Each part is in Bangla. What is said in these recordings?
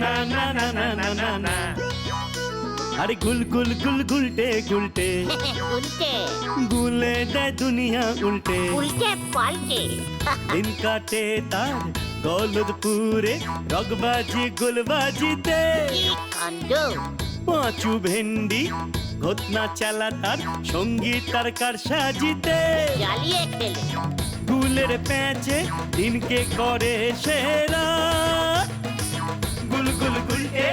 না না না না না না না। আরে গুল গুল গুল গুলটে গুলটে উল্টে গুলে দেয় দুনিয়া উল্টে। উল্টে পাল্টে দিন কাটে তার গলদপুরে রগবাজি গুলবাজিতে। কি কাণ্ড! পাঁচু ভেন্ডি ঘটনা চালা তার সঙ্গীত তার কার সাজিতে। জ্বালিয়ে খেলে গুলের প্যাচে দিনকে করে সেরা। গুল গুল গুলটে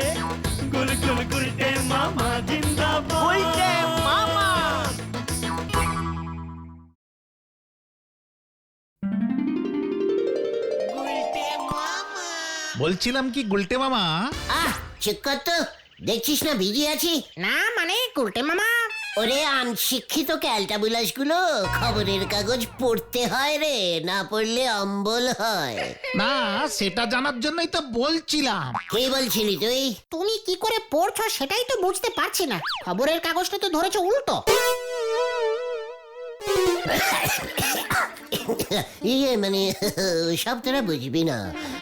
গুল গুল গুলটে মামা জিন্দাবাদ। উল্টে মামা। বলছিলাম কি গুলটে মামা, আহ চুপ কর তো, দেখছিস না ভিজে আছি। না মানে গুলটে মামা। ওরে আনশিক্ষিত ক্যালটাবুলাস গুলো, খবরের কাগজ পড়তে হয় রে, না পড়লে অম্বল হয়। না সেটা জানার জন্যই তো বলছিলাম। কি বলছিলি তুই? তুমি কি করে পড়ছো সেটাই তো বুঝতে পারছি না। খবরের কাগজটা তো ধরেছো উল্টো। ইয়ে মানে সব তোরা বুঝবি না।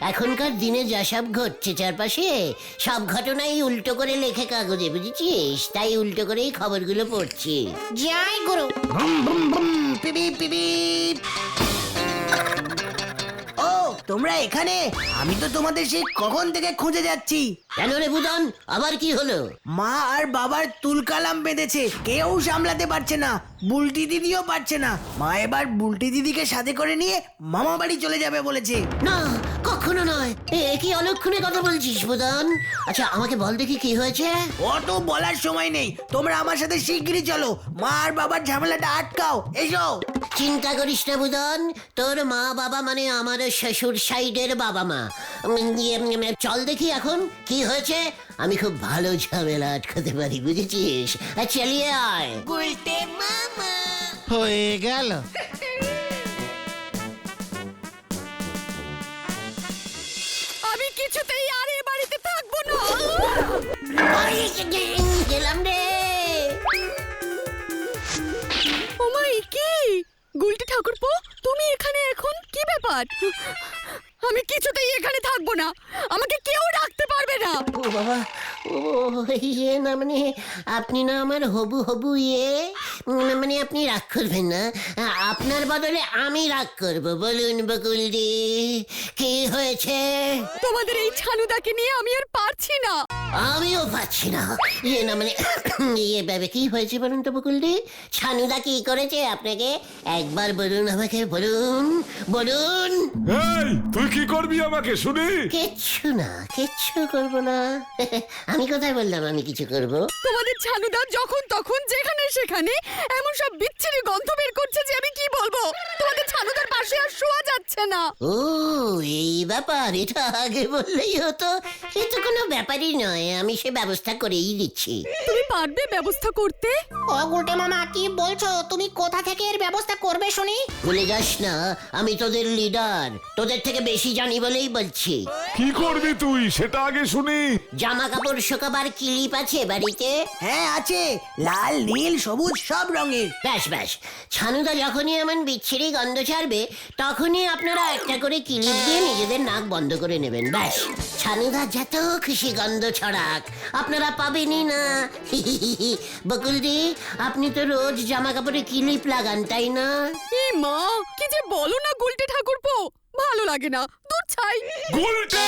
এখনকার দিনে যা সব ঘটছে চারপাশে, সব ঘটনাই উল্টো করে লেখে কাগজে, বুঝেছিস? তাই উল্টো করেই খবরগুলো পড়ছি। জয় গুরু। ও তোমরা এখানে? আমি তো তোমাদের সেই কখন থেকে খুঁজে যাচ্ছি। কেন রে বুদন, আবার কি হলো? মা আর বাবার তুলকালাম বেঁধেছে, কেউ সামলাতে পারছে না, বুলটি দিদিও পারছে না। মা এবার বুলটি দিদিকে সাথে করে নিয়ে মামা বাড়ি চলে যাবে বলেছে। না কখনো নয়, কি অলক্ষণে কথা বলছিস বুদন? আচ্ছা আমাকে বল দেখি কি হয়েছে। অত বলার সময় নেই, তোমরা আমার সাথে শিগগিরই চলো, মা আর বাবার ঝামেলাটা আটকাও, এসো। চিন্তা করিস না বুদন, তোর মা বাবা মানে আমার শ্বশুর সাইডের বাবা মা। চল দেখি এখন কি হয়েছে। আমি খুব ভালো ঝামেলা আটকাতে পারি, বুঝেছিস? চালিয়ে আয়। হয়ে গেল। আমি কিছুতেই আর এ বাড়িতে থাকবো না। গেলাম রে। ওমাই কি গুলটি ঠাকুরপো, তুমি এখানে এখন কি ব্যাপার? আমি কিছুতেই এখানে থাকবো না, আমাকে কেউ রাখতে পারবে না। ও বাবা, ও ইয়ে না মানে আপনি না আমার হবু হবু ইয়ে, মানে আপনি রাগ করবেন না, আপনার বদলে আমি রাগ করব। বলুন বকুলদি কি হয়েছে? তোমাদের এই ছানুদাকে নিয়ে আমি আর পারছি না। আমিও পাচ্ছি না। ইয়ে না মানে ইয়ে ভাবে কি হয়েছে বলুন তো বকুলদি? ছানুদা কি করেছে আপনাকে? একবার বলুন আমাকে, বলুন বলুন। এই তুই কি করবি আমাকে শুনি? কিচ্ছু না, কিচ্ছু করব না। আমি কোথায় বললাম আমি কিছু করব? তোমাদের ছানুদা যখন তখন যেখানে সেখানে এমন সব বিচ্ছিরি গন্ধ বের করছে যে আমি কি বলবো। তোমাদের ছানুদার পাশে আর শোয়া যাচ্ছে না। ও এই ব্যাপার, এটা আগে বললেই হতো। এ তো কোনো ব্যাপারই নয়, আমি সে ব্যবস্থা করেই দিচ্ছি। তুমি পারবে ব্যবস্থা করতে? ও গুলটে মামা কি বলছো? তুমি কোথা থেকে এর ব্যবস্থা করবে শুনি? ভুলে যাস না আমি তোদের লিডার, তোদের থেকে বেশি জানি বলেই বলছি। কি করবি তুই সেটা আগে শুনি। জামা কাপড় শুকাবার ক্লিপ আছে বাড়িতে? হ্যাঁ আছে, লাল নীল সবুজ সব রঙের। ব্যাস ব্যাস, ছানুদা যখনই এমন বিচ্ছিরি গন্ধ ছাড়বে তখনই আপনারা একটা করে ক্লিপ দিয়ে নিজেদের নাক বন্ধ করে নেবেন। ব্যাস, ছানুদা যত খুশি গন্ধ ছড়াক আপনারা পাবেনই না। বকুলদি আপনি তো রোজ জামা কাপড়ে ক্লিপ লাগান তাই না? এ মা, কি যে বলো না গুলটে ঠাকুরপো, ভালো লাগে না, দূর ছাই। গুলটে!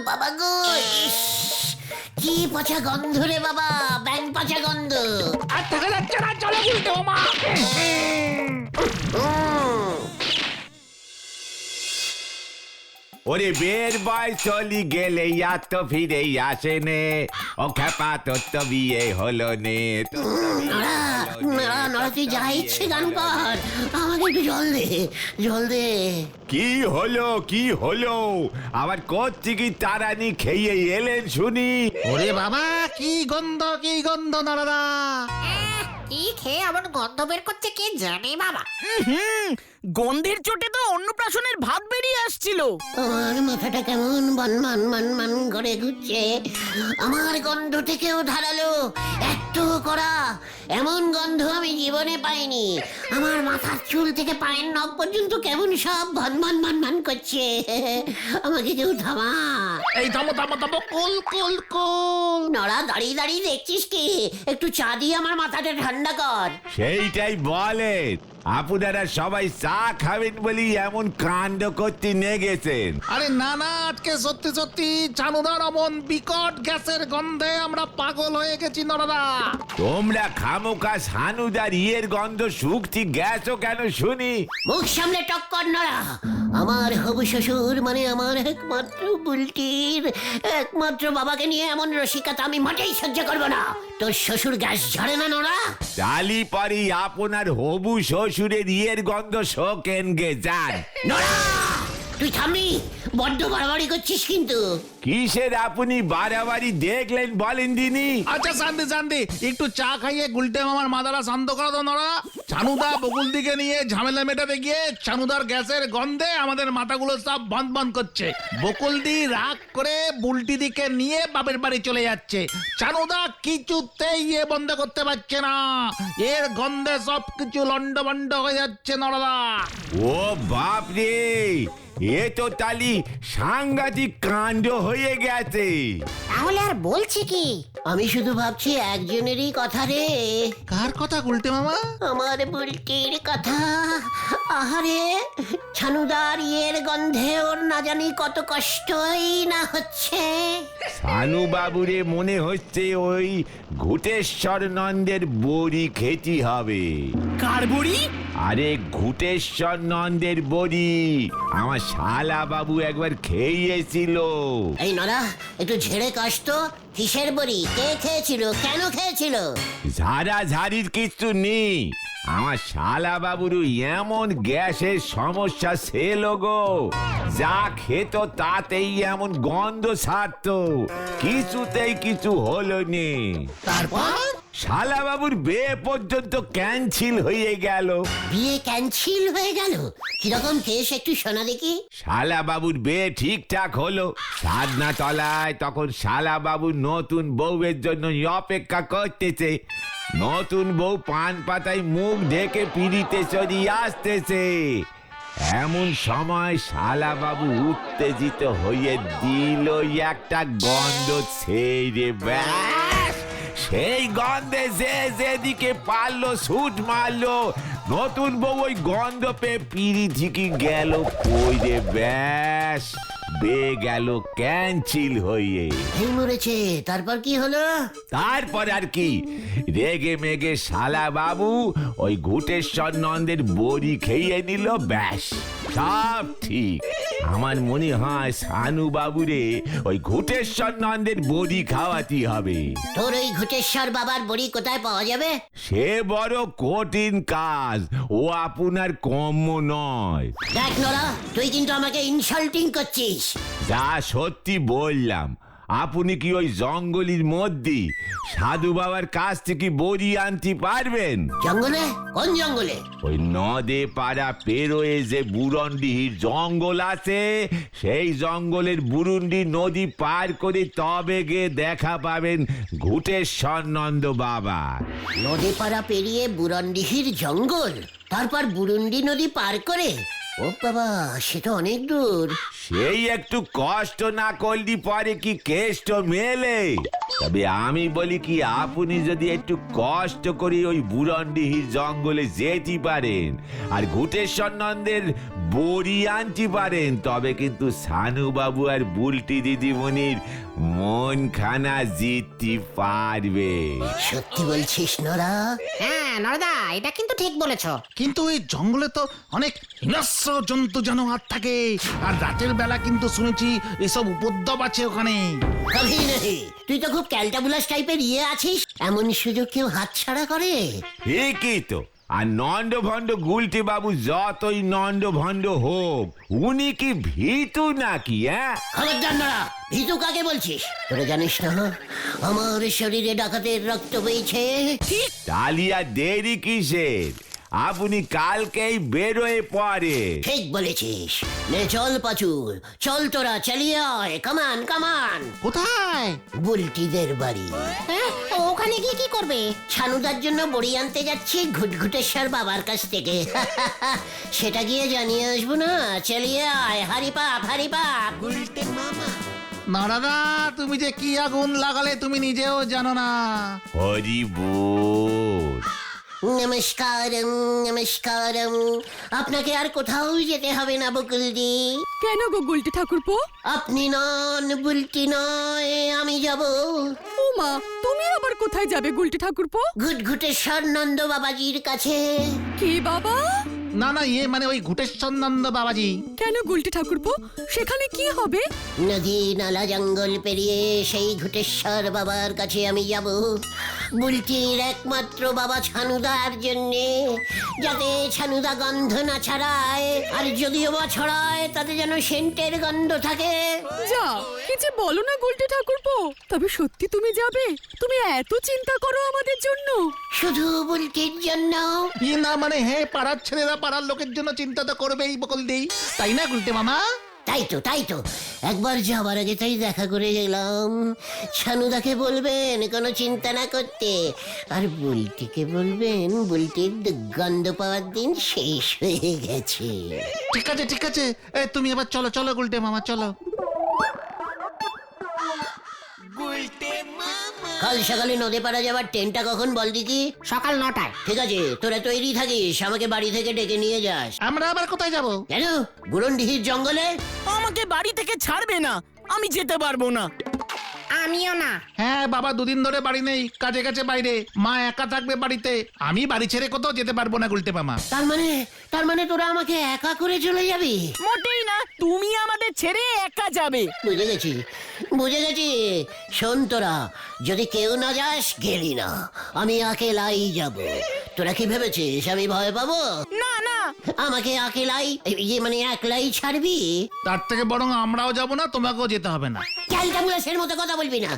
বাবা গো, ইস, কি পচা গন্ধ রে বাবা, ব্যাং পচা গন্ধ। আর থাকা যাচ্ছে না, চলো গুলটে মামা। ওরে বের বয় চলি গেলে আর তো ফিরে আসে নে। ও খেপা তোর তো বিয়ে হলো নে। নড়া তুই যা ইচ্ছে গান কর, আমাকে একটু জল দে, জল দে। কি হলো কি হলো? আবার কোত্থেকে তারানি খেয়ে এলেন শুনি? ওরে বাবা কি গন্ধ নাড়া। কি খেয়ে এমন গন্ধ বের করছে কে জানে বাবা। গন্ধের চোটে তো অন্নপ্রাশনের ভাত বেরিয়ে আসছিল। আমার মাথাটা কেমন বন করে ঘুরছে। আমার গন্ধ থেকেও ধারালো, এত কড়া, এমন গন্ধ আমি জীবনে পাইনি। আমার মাথার চুল থেকে পায়ের নখ পর্যন্ত কেমন সব ভন করছে। আমাকে কেউ থামা। এই থামো থামো থামো, কুল কুল কুল। নড়া দাঁড়িয়ে দাঁড়িয়ে দেখছিস কি? একটু চা দিয়ে আমার মাথাটা ঠান্ডা কর। সেইটাই বলেন, আপনারা সবাই চা খাবেন বলি এমন কাণ্ড করতে নেগেছেন। আরে না না, আজকে সত্যি সত্যি ছানুদার অমন বিকট গ্যাসের গন্ধে আমরা পাগল হয়ে গেছি নরদা। তোমরা খামোকা সানুদার ইয়ের গন্ধ শুকতি গ্যাসও কেন শুনি? মুখ সামলে টক্কর নড়া। আমার হবু শ্বশুর মানে আমার একমাত্র বুলটির একমাত্র বাবাকে নিয়ে এমন রসিকতা আমি মোটেই সহ্য করবো না। তোর শ্বশুর গ্যাস ঝরে না নড়া? ডালি পারি আপনার হবু শ্বশুরের ইয়ের গন্ধ শোকেন গে যান। নড়া, তুই থামবি? বড্ড বাড়াবাড়ি করছিস কিন্তু। কিসের আপনি বাড়াবাড়ি দেখলেন বলেন দিনি? আচ্ছা শান্তি শান্তি, একটু চা খাইয়ে গুলটে মামার মাথাটা শান্ত করো তো নরা। ছানুদা বকুল দিকে নিয়ে ঝামেলা মেটাতে গিয়ে ছানুদার গ্যাসের গন্ধে আমাদের মাথাগুলো সব বন্ধ করছে। বকুল দি রাগ করে বুলটি দিকে নিয়ে বাপের বাড়ি চলে যাচ্ছে। ছানুদা কিছুতেই ইয়ে বন্ধ করতে পারছে না। এর গন্ধে সব কিছু লন্ডভন্ড হয়ে যাচ্ছে নরদা। ও বাপ রে, এ তো তালি সাংঘাতিক কাণ্ড হয়ে গেছে। তাহলে আর বলছি কি? আমি শুধু ভাবছি একজনেরই কথা রে। কার কথা গুলটে মামা? আমার বুলটির কথা। আহারে, ছানুদার ইয়ের গন্ধে ওর না জানি কত কষ্টই না হচ্ছে। সানু বাবুরে মনে হচ্ছে ওই ঘুটেশ্বর নন্দের বড়ি খেতে হবে। কার বড়ি? আরে ঘুটেশ্বর নন্দের বড়ি আমার শালা বাবু একবার খেয়েছিল। এই নরা, একটু ঝেড়ে কাশ তো। কিসের বড়ি? কে খেয়েছিল? কেন খেয়েছিল? ঝাড়া ঝাড়ির কিছু নেই, আমার শালা বাবুরু এমন গ্যাসের সমস্যা ছিল গো, যা খেত তাতেই এমন গন্ধ ছাড়তো, কিছুতেই কিছু হলো নি। তারপর? শালা বাবুর বিয়ে পর্যন্ত ক্যান্সেল হয়ে গেল। বিয়ে ক্যান্সেল হয়ে গেল? কিরকম কেস একটু শোনা দেখি। শালা বাবুর বিয়ে ঠিকঠাক হলো, সাধনা তলায় তখন শালা বাবুর নতুন বউয়ের জন্য অপেক্ষা করতেছে। নতুন বউ পান পাতায় মুখ ঢেকে পিড়িতে চড়িয়ে আসতেছে। এমন সময় শালা বাবু উত্তেজিত হয়ে দিল একটা গন্ধ ছেড়ে, ব্যাস সেই গন্ধে যে যেদিকে পারলো ছুট মারলো। নতুন বউ ওই গন্ধ পেয়ে পিড়ি থেকে গেল কইরে, ব্যাস বে গেল ক্যান্সেল হয়ে। এই মরেছে। তারপর কি হলো? তারপর আর কি, রেগে মেগে শালা বাবু ওই ঘুটেশ্বর নন্দের বড়ি খেয়ে নিল, ব্যাস সব ঠিক। আমার মনে হয় সানু বাবুরে ওই ঘুটেশ্বর নন্দের বড়ি খাওয়াতে হবে। তোর ওই ঘুটেশ্বর বাবার বড়ি কোথায় পাওয়া যাবে? সে বড় কঠিন কাজ, ও আপনার কম্য নয়। দেখ নরা, তুই কিন্তু আমাকে ইনসাল্টিং করছিস। যা সত্যি বললাম। আপনি কি ওই জঙ্গলের মধ্যে সাধু বাবার কাছ থেকে বড়ি আনতে পারবেন? জঙ্গলে? কোন জঙ্গলে? ওই নদে পাড়া পেরোয়ে যে বুরন্ডিহির জঙ্গল আছে, সেই জঙ্গলের বুরুন্ডি নদী পার করে তবে গিয়ে দেখা পাবেন ঘুটেশ্বর নন্দ বাবা। নদী পাড়া পেরিয়ে বুরন্ডিহির জঙ্গল, তারপর বুরুন্ডি নদী পার করে? ও বাবা, সেটা অনেক দূর। সেই একটু কষ্ট না করলি পরে কি কেষ্ট মেলে? তবে আমি বলি কি, আপনি যদি একটু কষ্ট করে ওই বুরন্ডিহির জঙ্গলে যেতে পারেন আর ঘুটেশ্বর নন্দের বড়ি আনতে পারেন, তবে কিন্তু সানু বাবু আর বুলটি দিদিমণির মন খানা জিততে পারবে। সত্যি বলছিস নরা? হ্যাঁ নরদা, এটা কিন্তু ঠিক বলেছো। কিন্তু এই জঙ্গলে তো অনেক হিংস্র জন্তু জানোয়ার থাকে, আর রাতের বেলা কিন্তু শুনেছি এসব উপদ্রব আছে ওখানে। কবি নেই, তুই তো খুব ক্যালটাবুলাস টাইপের ইয়ে আছিস। এমন সুযোগ কেউ হাতছাড়া করে? ঠিকই তো। আর নন্দ ভণ্ড গুলটি বাবু যতই নন্দ ভণ্ড হোক, উনি কি ভীতু নাকি? খবরদার নরা, ভীতু কাকে বলছিস? তোরা জানিস না আমার শরীরে ডাকাতের রক্ত বইছে। ডালিয়া দেরি কিসের? আপনি কালকেই বেরোয় পড়ে। ঠিক বলেছিস। নে চল পাচু, চল তোরা, চালিয়ে আয়, কামান কামান। কোথায়? বুলটিদের বাড়ি। হ্যাঁ, ওখানে গিয়ে কি করবে? ছানুদার জন্য বড়ি আনতে যাচ্ছি ঘুটঘুটেশ্বর বাবার কাছ থেকে। সেটা গিয়ে জানিয়ে আসবো না? চালিয়ে আয়, হারি পাপ হারি পাপ। নড়াদা, তুমি যে কি আগুন লাগালে তুমি নিজেও জানো না। হরি বল। নমস্কারম নমস্কারম। আপনাকে আর কোথাও যেতে হবে না বকুলদি। কেন গো গুলটি ঠাকুরপো? আপনি নন, বুলটি নয়, আমি যাব। ও মা, তুমি আবার কোথায় যাবে গুলটি ঠাকুরপো? ঘুটঘুটেশ্বর নন্দ বাবাজির কাছে। কি বাবা? না না, ইয়ে মানে ওই ঘুটেশ্বর নন্দ বাবাজি। কেন গুলটি ঠাকুরপো, সেখানে কি হবে? নদী নালা জঙ্গল পেরিয়ে সেই ঘুটেশ্বর বাবার কাছে আমি যাব বুলটির একমাত্র বাবা ছানুদার জন্যে, যাতে ছানুদা গন্ধ না ছড়ায়, আর যদিও বা ছড়ায় তাতে যেন সেন্টের গন্ধ থাকে। যা, কি যে বলো না গুলটি ঠাকুরপো। তবে সত্যি তুমি যাবে? তুমি এত চিন্তা করো আমাদের জন্য? শুধু বুলটির জন্য? ই না মানে, হে পাড়ার ছেলেরা পাড়ার লোকের জন্য চিন্তা তো করবেই বকুলদি, তাই না গুলটে মামা? তাই তো তাই তো, একবার যাওয়ার আগে তাই দেখা করে গেলাম। ছানুদাকে বলবেন কোনো চিন্তা না করতে, আর বুলটিকে বলবেন বুলটির গন্ধ পাওয়ার দিন শেষ হয়ে গেছে। ঠিক আছে ঠিক আছে, তুমি এবার চলো চলো গুলটে মামা, চলো। কাল সকালে নদে পাড়া যাবার ট্রেনটা কখন বল দিকি? সকাল 9টায়। ঠিক আছে, তোরা তৈরি থাকিস, আমাকে বাড়ি থেকে ডেকে নিয়ে যাস। আমরা আবার কোথায় যাব? কেন? বুরনডিহির জঙ্গলে? আমাকে বাড়ি থেকে ছাড়বে না, আমি যেতে পারবো না। আমিও না। হ্যাঁ, বাবা দুদিন ধরে বাড়ি নেই, কাজে কাছে বাইরে, মা একা থাকবে বাড়িতে, আমি বাড়ি ছেড়ে কোথাও যেতে পারবো না গুলটে মামা। তার মানে তোরা আমাকে একা করে চলে যাবি? মোটেই না, তুমি আমাদের ছেড়ে একা যাবে। বুঝে গেছি বুঝে গেছি। শোন তোরা, যদি কেউ না যাস গেলি না, আমি একেলাই যাব। তোরা কি ভেবেছিস আমি ভয় পাবো? না না, আমাকে একেলাই, মানে একলাই ছাড়বি? তার থেকে বরং আমরাও যাব না, তোমাকেও যেতে হবে না। ক্যালটাবুলাসের মতো কথা বলবি না।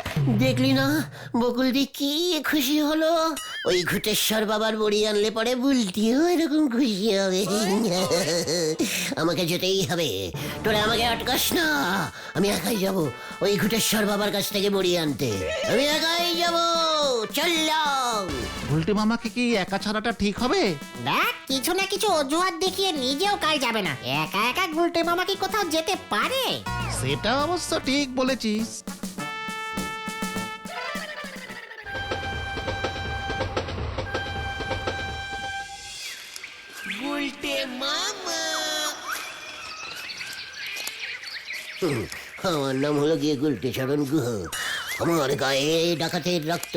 দেখলি না বকুলদি কি খুশি হলো? ওই ঘুটেশ্বর বাবার বড়ি আনলে পরে বুলটিও এরকম খুশি হবে। আমাকে যেতেই হবে, তোরা আমাকে আটকাস না। আমি একাই যাব ওই ঘুটেশ্বর বাবার কাছ থেকে বড়ি আনতে, আমি একাই যাব। চললাম। গুলটে মামাকে কি একা ছাড়াটা ঠিক হবে? দেখ, কিছু না কিছু অজুহাত দেখিয়ে নিজেও কাল যাবে না। একা একা গুলটে মামা কি কোথাও যেতে পারে? সেটা অবশ্য ঠিক বলেছিস। আমার নাম হলো গিয়ে গুলটেচরণ গুহ। আমার গায়ে ডাকাতের রক্ত।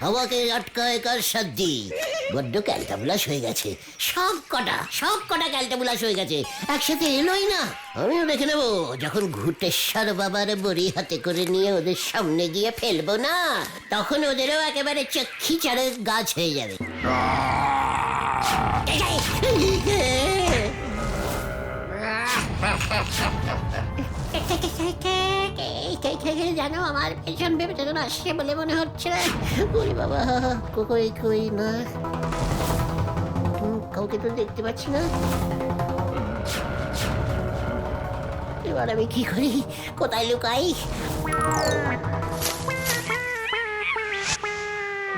আমাকে আটকায় কার সাধ্যি? বড্ড ক্যালটাবুলাস হয়ে গেছে, সব কটা ক্যালটাবুলাস হয়ে গেছে, একসাথে এলোই না। আমিও দেখে নেবো, যখন ঘুটেশ্বর বাবার বড়ি হাতে করে নিয়ে ওদের সামনে গিয়ে ফেলবো না, তখন ওদেরও একেবারে চক্ষি চারের গাছ হয়ে যাবে। জানো, আমার পেছন পেছন আসছে বলে মনে হচ্ছে। ওরে বাবা, কই কই না, কাউকে তো দেখতে পাচ্ছি না। এবার আমি কি করি, কোথায় লুকাই?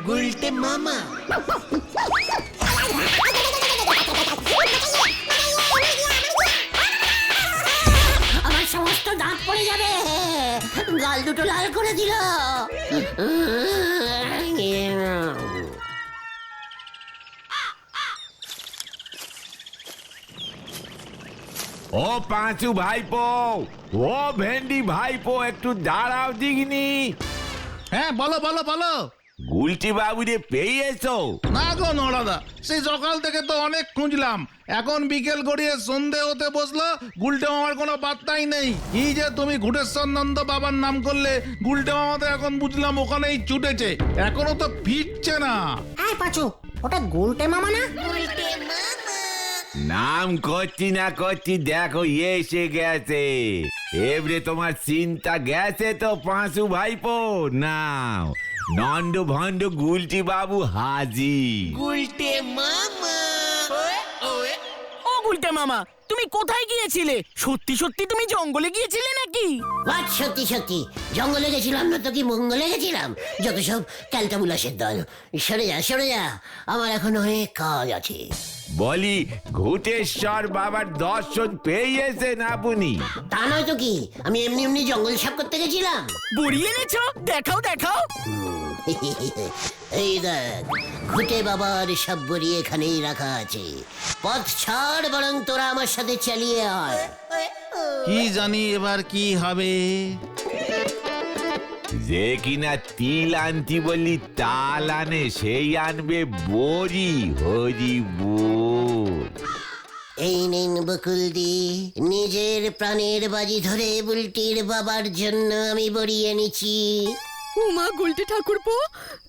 গুলটে মামা। আমার সমস্ত দাঁত পড়ে যাবে, গাল দুটো লাল করে দিল। ও পাঁচু ভাইপো, ও ভেন্ডি ভাইপো, একটু দাঁড়াও দিগনি। হ্যাঁ, বলো বলো বলো। গুলটি বাবুরে পেয়েছো? না গো নড়াদা, সেই সকাল থেকে তো অনেক খুঁজলাম, এখন বিকেল গড়িয়ে সন্ধে হতে বসলো, গুলটে মামার কোনো পাত্তাই নেই। কি যে তুমি ঘুটেশ্বর নন্দ বাবার নাম করলে, গুলটে মামা তো এখন বুঝলাম ওখানেই ছুটেছে, এখনো তো ফিরছে না। এই পাচু, ওটা গুলটে মামা না? নাম করছি না করছি, দেখো এসে গেছে। এবারে তোমার চিন্তা গেছে তো পাঁচু ভাইপো। নাও, নন্দ ভন্ড গুলটি বাবু হাজির। গুলটে মামা। গুলটে মামা, তুমি কোথায় গিয়েছিলে? সত্যি সত্যি তুমি জঙ্গলে গিয়েছিলে নাকি? হোয়াট সত্যি সত্যি? জঙ্গলে গেছিলাম না তো কি মঙ্গলে গেছিলাম? যত সব ক্যালটাবুলাসের দল। সরে যা সরে যা, আমার এখন অনেক কাজ আছে। বলি ঘুটেশ্বর বাবার দর্শন পেয়েছেন আপনি? তা নয় তো কি, আমি এমনি এমনি জঙ্গল সাফ করতে গেছিলাম। বড়ি এনেছো? দেখাও দেখাও। এই দেখ, ঘুটে বাবার সব বড়ি এখানেই রাখা আছে। পথ ছাড়, বরং তোরা আমার সাথে চালিয়ে আয়। কি জানি এবার কি হবে। যে কিনা তিল আনতি বলি তাল আনে, সেই আনবে বড়ি। হরি বল। এই নিন বকুলদি, নিজের প্রাণের বাজি ধরে বুলটির বাবার জন্য আমি বড়ি এনেছি। উমা গুলটে ঠাকুরপো,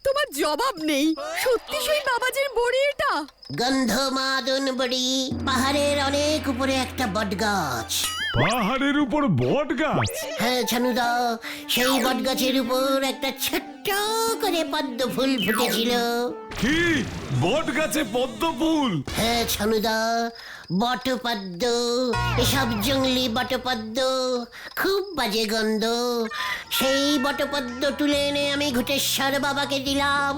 তোমার জবাব নেই। সত্যি সেই বাবাজির বড়ি এটা? গন্ধমাদন বড়ি। পাহাড়ের অনেক উপরে একটা বট গাছ। পাহাড়ের উপর বট গাছ? হ্যাঁ ছানুদা, সেই বট গাছের উপর একটা ছোট্ট করে পদ্ম ফুল ফুটেছিল। কি বট গাছে পদ্ম ফুল? হ্যাঁ ছানুদা, বটপদ্ম। এসব জঙ্গলি বটপদ্ম, খুব বাজে গন্ধ। সেই বটপদ্ম তুলে এনে আমি ঘুটেশ্বর বাবাকে দিলাম।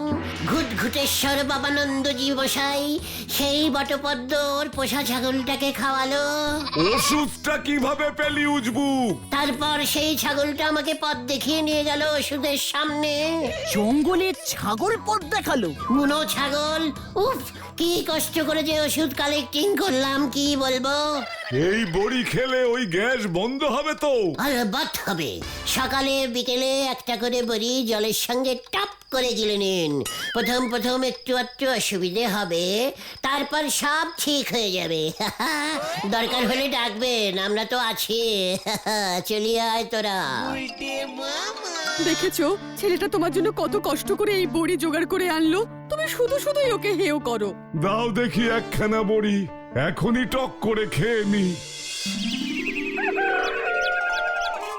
ঘুটেশ্বর বাবানন্দজি মশাই সেই বটপদ্ম ওর পোষা ছাগলটাকে খাওয়ালো। ওষুধটা কিভাবে পেলি উজবুক? তারপর সেই ছাগলটা আমাকে পথ দেখিয়ে নিয়ে গেল ওষুধের সামনে। জঙ্গলে ছাগল পথ দেখালো? বুনো ছাগল। উফ, কি কষ্ট করে যে ওষুধ কালেক্টিং করলাম, কি বলবো। এই বড়ি খেলে ওই গ্যাস বন্ধ হবে তো? আলবাত হবে। সকালে বিকেলে একটা করে বড়ি জলের সঙ্গে টপ করে গিলে নিন। প্রথম প্রথম একটু একটু অসুবিধে হবে, তারপর সব ঠিক হয়ে যাবে। দরকার হলে ডাকবেন, আমরা তো আছি। চলিয়ে আয় তোরা। দেখেছো ছেলেটা তোমার জন্য কত কষ্ট করে এই বড়ি জোগাড় করে আনলো, তুমি শুধু শুধুই ওকে হেও করো। দাও দেখি একখানা বড়ি, এখনই টক করে খেয়ে নি।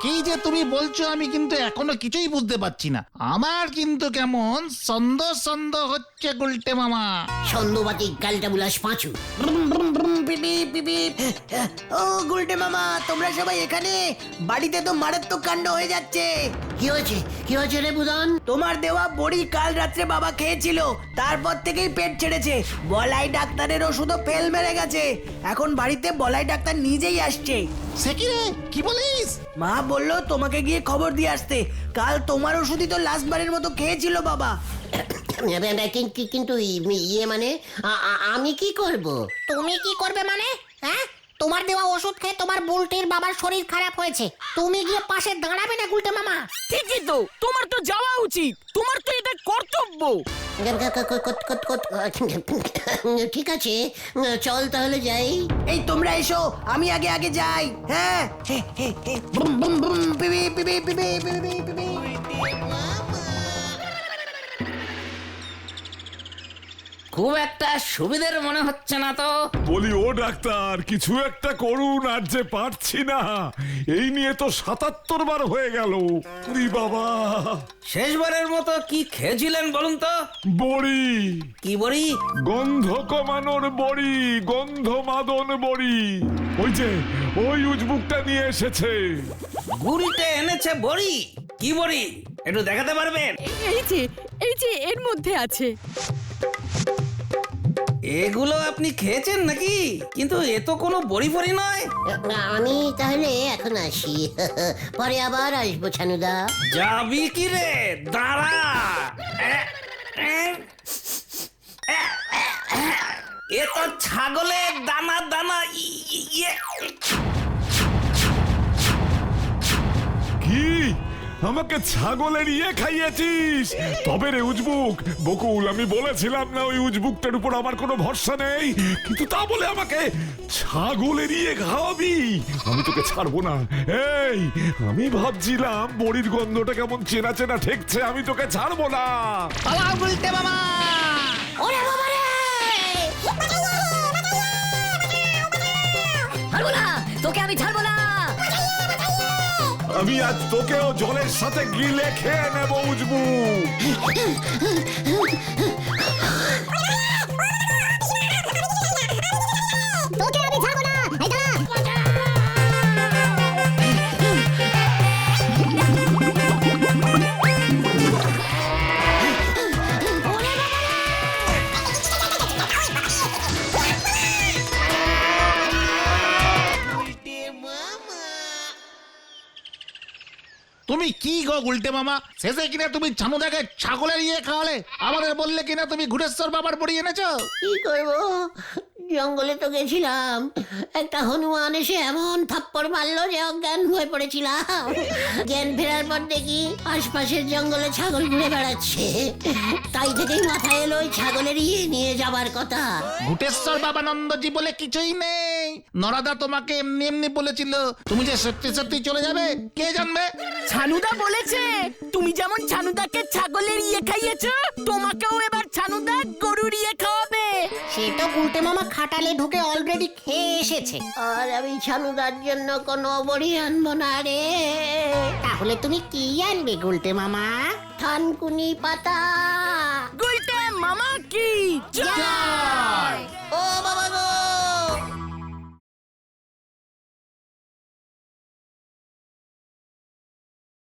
কি যে তুমি বলছো আমি কিন্তু এখনো কিছুই বুঝতে পারছি না। আমার কিন্তু কেমন সন্দেহ সন্দেহ হচ্ছে গুলটে মামা। সন্ধ্যবাতি গালটা বুলাস পাঁচু। ও গুলটে মামা, তোমরা সবাই এখানে? বাড়িতে তো মারাত্মক কাণ্ড হয়ে যাচ্ছে। কি হয়েছে কি হয়েছে রে বুদন? তোমার দেওয়া বড়ি কাল রাত্রে বাবা খেয়েছিল, তারপর থেকেই পেট ছেড়েছে। বলাই ডাক্তারের ওষুধও ফেল মেরে গেছে। এখন বাড়িতে বলাই ডাক্তার নিজেই আসছে। সে কি রে, কি বলিস? মা বললো তোমাকে গিয়ে খবর দিয়ে আসতে। কাল তোমার ওষুধই তো লাস্ট বারের মতো খেয়েছিল বাবা। কিন্তু ইয়ে মানে আমি কি করব? তুমি কি করবে মানে? হ্যাঁ, তোমার দেওয়া ওষুধ খেয়ে তোমার বুলটির বাবার শরীর খারাপ হয়েছে, তুমি গিয়ে পাশে দাঁড়াবে না গুলটে মামা? ঠিকই তো, তোমার তো যাওয়া উচিত, তোমার তো এটা কর্তব্য। ঠিক আছে, চল তাহলে যাই। এই তোমরা এসো, আমি আগে আগে যাই। হ্যাঁ, বুম বুম বুম, পিপি পিপি পিপি পিপি পিপি। খুব একটা সুবিধের মনে হচ্ছে না তো। বলি ও ডাক্তার, কিছু একটা করুন, আর যে পারছি না। এই নিয়ে তো ৭৭ বার হয়ে গেল। ওরে বাবা! শেষবারের মতো কি খেয়েছিলেন বলুন তো? বড়ি। কি বড়ি? গন্ধ কমানোর বড়ি, গন্ধমাদন বড়ি। ওই উজবুকটা নিয়ে এসেছে। গুলটে এনেছে বড়ি? কি বড়ি একটু দেখাতে পারবেন? এই যে এর মধ্যে আছে। এগুলো আপনি খেয়েছেন নাকি? কিন্তু এ তো কোনো বড়ি ফড়ি নয়। আমি তাহলে এখন আসি, পরে আবার আসবো ছানুদা। যাবি কি রে, দাঁড়া। এ তো ছাগলের দানা দানা। কি আমাকে ছাগলের ইয়ে খাইয়েছিস? তবে রে উজবুক, বকুল আমি বলেছিলাম না ওই উজবুকটার উপর আমার কোনো ভরসা নেই, কিন্তু তা বলে আমাকে ছাগলের ইয়ে খাওয়াবি? আমি তোকে ছাড়বো না। এই আমি ভাবছিলাম বড়ির গন্ধটা কেমন চেনা চেনা ঠেকছে, আমি তোকে ছাড়বো না। গুলটে মামা! ওরে বাবা রে! ছাড়বো না, তোকে আমি ছাড়বো না। আমি আজ তোকেও জলের সাথে গিলে খেয়ে নেবো উজবুক। তোকে আমি ছাড়বো না। তুমি কি গো গুলটে মামা, শেষে কিনা তুমি ছানুদাকে ছাগলের ইয়ে খাওয়ালে, আমাদের বললে কিনা তুমি ঘুরেশ্বর বাবার বড়ি এনেছো। কি করবো, জঙ্গলে তো গেছিলাম, একটা হনুমান এসে এমন থাপ্পড় মারলো যে অজ্ঞান হয়ে পড়েছিলাম। জ্ঞান ফেরার পর দেখি আশপাশের জঙ্গলে ছাগল ঘুরে বেড়াচ্ছে, তাই থেকেই মাথায় এলো ওই ছাগলের ইয়ে নিয়ে যাবার কথা। ঘুটেশ্বর বাবা নন্দজি বলে কিছুই নেই, নরাদা তোমাকে এমনি এমনি বলেছিল, তুমি যে সত্যি সত্যি চলে যাবে কে জানবে। ছানুদা বলেছে তুমি যেমন ছানুদাকে ছাগলের ইয়ে খাইয়েছো, তোমাকেও এবার ছানুদা গরুর ইয়ে খাওয়াবে। সে তো গুলটে মামা খাটালে ঢুকে অলরেডি খেয়ে এসেছে। আর আমি ছানুদার জন্য কোনো বড়ি আনবো না রে। তাহলে তুমি কি আনবে গুলটে মামা? থানকুনি পাতা। গুলটে মামা কি জয়। ও